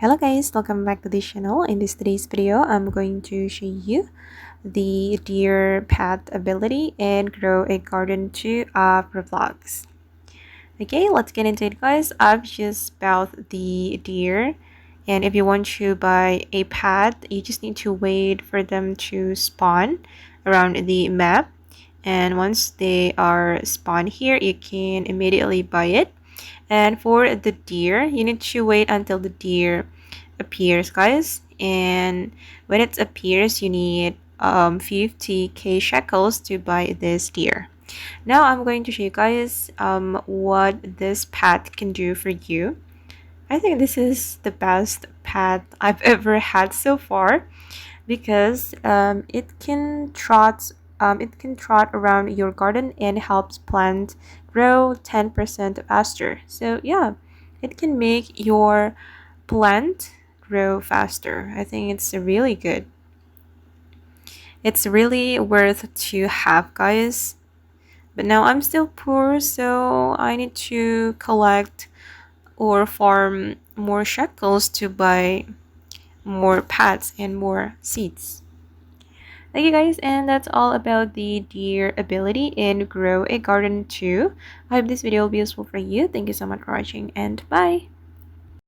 Hello guys, welcome back to this channel. In today's video, I'm going to show you the deer pet ability and grow a garden 2 of Roblox. Okay, let's get into it guys. I've just bought the deer, and if you want to buy a pet, you just need to wait for them to spawn around the map. And once they are spawned here, you can immediately buy it. And for the deer, you need to wait until the deer appears guys, and when it appears you need 50k shekels to buy this deer. Now I'm going to show you guys what this pet can do for you. I think this is the best pet I've ever had so far because it can trot around your garden and helps plant grow 10% faster. So yeah, it can make your plant grow faster. I think it's really good. It's really worth to have guys. But now I'm still poor, so I need to collect or farm more shekels to buy more pads and more seeds. Thank you guys, and that's all about the deer ability in Grow a Garden 2. I hope this video will be useful for you. Thank you so much for watching, and bye!